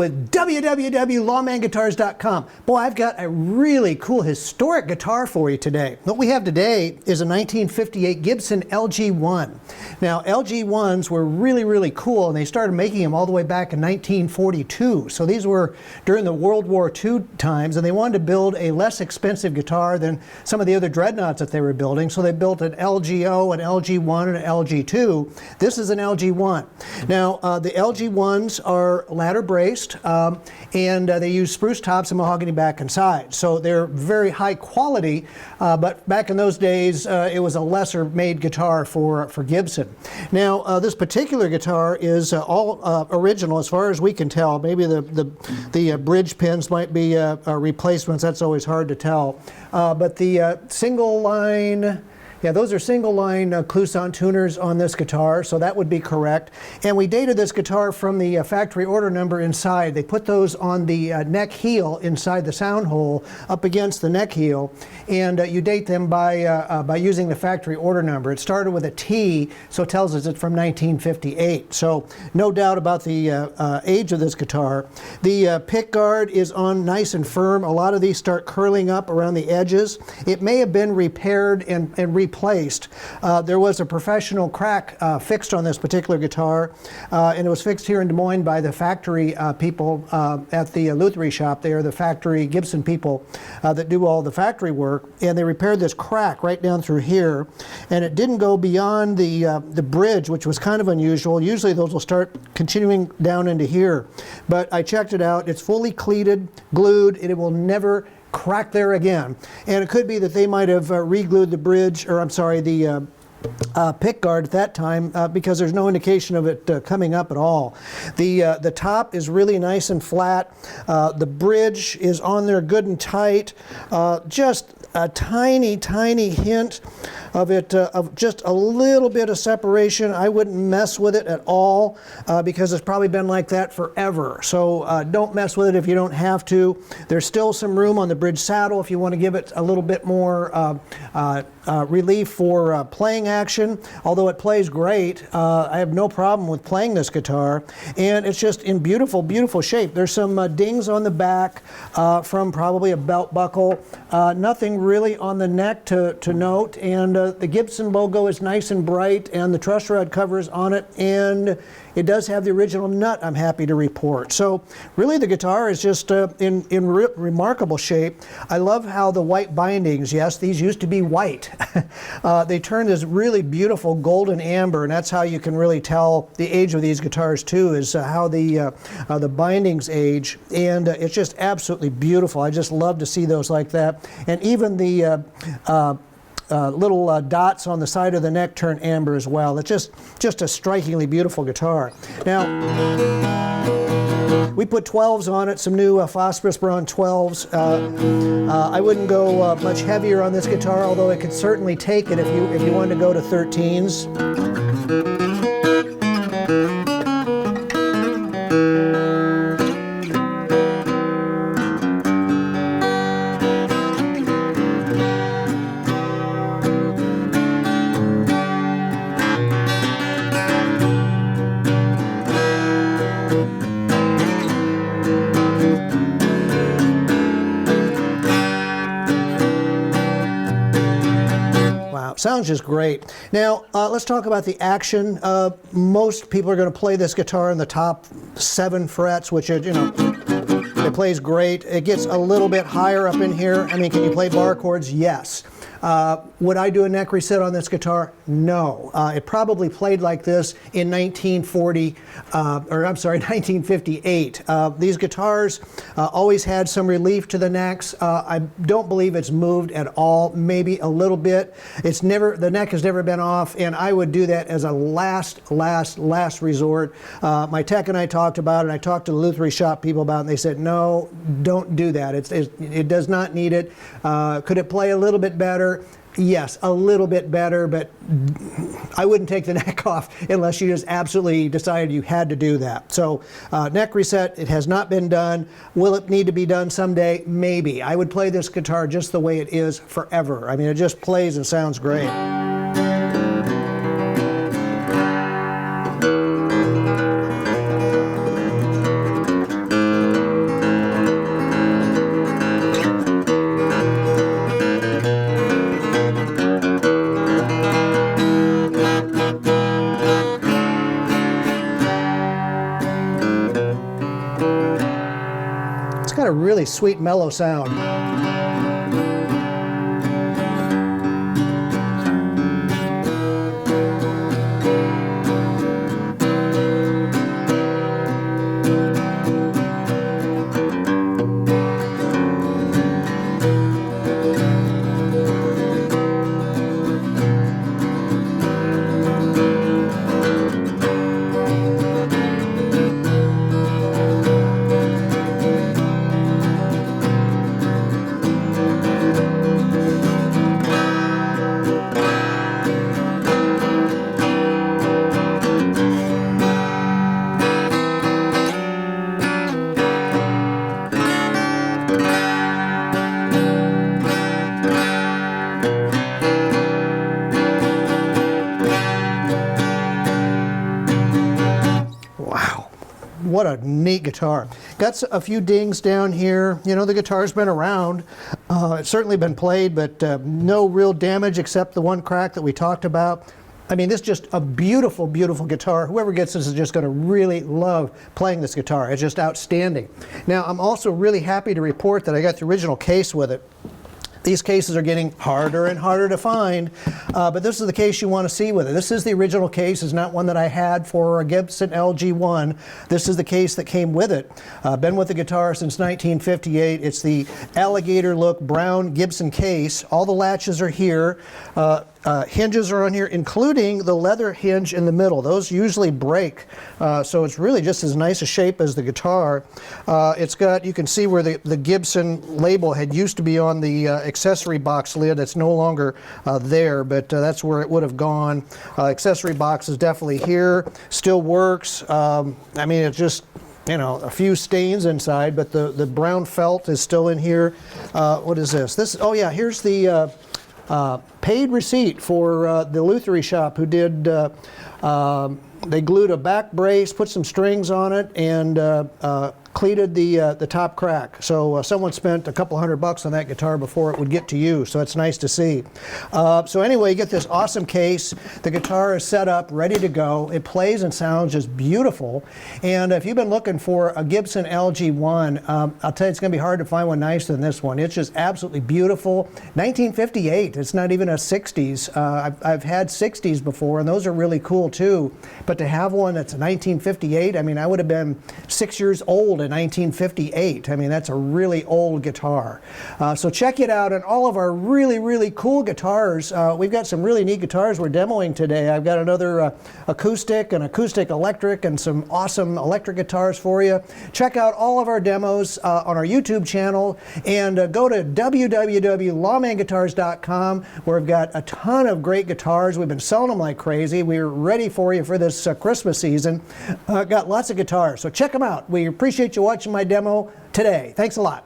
with www.lawmanguitars.com. Boy, I've got a really cool historic guitar for you today. What we have today is a 1958 Gibson LG-1. Now, LG-1s were really, really cool, and they started making them all the way back in 1942. So these were during the World War II times, and they wanted to build a less expensive guitar than some of the other dreadnoughts that they were building. So they built an LGO, an LG-1, and an LG-2. This is an LG-1. Now, the LG-1s are ladder braced, and they use spruce tops and mahogany back and sides. So they're very high quality, but back in those days, it was a lesser made guitar for Gibson. Now, this particular guitar is all original as far as we can tell. Maybe the bridge pins might be replacements. That's always hard to tell. But the single line, yeah, those are single line Kluson tuners on this guitar, so that would be correct. And we dated this guitar from the factory order number inside. They put those on the neck heel inside the sound hole up against the neck heel, and you date them by using the factory order number. It started with a T, so it tells us it's from 1958. So no doubt about the age of this guitar. The pick guard is on nice and firm. A lot of these start curling up around the edges. It may have been repaired and replaced. There was a professional crack fixed on this particular guitar, and it was fixed here in Des Moines by the factory people at the Luthier shop. They are the factory Gibson people that do all the factory work, and they repaired this crack right down through here, and it didn't go beyond the bridge, which was kind of unusual. Usually those will start continuing down into here, but I checked it out. It's fully cleated, glued, and it will never crack there again. And it could be that they might have re-glued the bridge, or I'm sorry, the pick guard at that time, because there's no indication of it coming up at all. The top is really nice and flat. The bridge is on there good and tight. Just a tiny, tiny hint of it, of just a little bit of separation. I wouldn't mess with it at all because it's probably been like that forever. So don't mess with it if you don't have to. There's still some room on the bridge saddle if you want to give it a little bit more relief for playing action. Although it plays great, I have no problem with playing this guitar, and it's just in beautiful, beautiful shape. There's some dings on the back from probably a belt buckle. Nothing really on the neck to note, and the Gibson logo is nice and bright, and the truss rod covers on it, and it does have the original nut, I'm happy to report. So really the guitar is just in remarkable shape. I love how the white bindings, yes, these used to be white. They turned this really beautiful golden amber, and that's how you can really tell the age of these guitars too, is how the bindings age, and it's just absolutely beautiful. I just love to see those like that. And even the little dots on the side of the neck turn amber as well. It's just a strikingly beautiful guitar. Now, we put 12s on it, some new Phosphor Bronze 12s. I wouldn't go much heavier on this guitar, although it could certainly take it if you wanted to go to 13s. Sounds just great. Now, let's talk about the action. Most people are going to play this guitar in the top 7 frets, which is, you know, it plays great. It gets a little bit higher up in here. I mean, can you play bar chords? Yes. Would I do a neck reset on this guitar? No. It probably played like this in 1958. These guitars always had some relief to the necks. I don't believe it's moved at all, maybe a little bit. The neck has never been off, and I would do that as a last resort. My tech and I talked about it, and I talked to the Luthier shop people about it, and they said, no, don't do that. It does not need it. Could it play a little bit better? Yes, a little bit better, but I wouldn't take the neck off unless you just absolutely decided you had to do that. So neck reset, it has not been done. Will it need to be done someday? Maybe. I would play this guitar just the way it is forever. I mean, it just plays and sounds great. got a really sweet mellow sound. What a neat guitar. Got a few dings down here. You know, the guitar's been around. It's certainly been played, but no real damage except the one crack that we talked about. I mean, this is just a beautiful, beautiful guitar. Whoever gets this is just going to really love playing this guitar. It's just outstanding. Now, I'm also really happy to report that I got the original case with it. These cases are getting harder and harder to find, but this is the case you want to see with it. This is the original case. It's not one that I had for a Gibson LG-1. This is the case that came with it. Been with the guitar since 1958. It's the alligator look brown Gibson case. All the latches are here. Hinges are on here, including the leather hinge in the middle. Those usually break, so it's really just as nice a shape as the guitar. It's got, you can see where the Gibson label had used to be on the accessory box lid. It's no longer there, but that's where it would have gone. Accessory box is definitely here, still works. I mean, it's just, you know, a few stains inside, but the brown felt is still in here. What is this? Oh yeah, here's the paid receipt for the Luthier shop who did, they glued a back brace, put some strings on it, and cleated the top crack. So someone spent a couple $100 on that guitar before it would get to you, so it's nice to see. So anyway, you get this awesome case. The guitar is set up, ready to go. It plays and sounds just beautiful. And if you've been looking for a Gibson LG-1, I'll tell you, it's going to be hard to find one nicer than this one. It's just absolutely beautiful. 1958, it's not even a 60s. I've had 60s before, and those are really cool too. But to have one that's 1958, I mean, I would have been 6 years old in 1958. I mean, that's a really old guitar. So check it out, and all of our really, really cool guitars. We've got some really neat guitars we're demoing today. I've got another acoustic and acoustic electric and some awesome electric guitars for you. Check out all of our demos on our YouTube channel, and go to www.lawmanguitars.com, where we've got a ton of great guitars. We've been selling them like crazy. We're ready for you for this Christmas season. Got lots of guitars, so check them out. We appreciate you watching my demo today. Thanks a lot.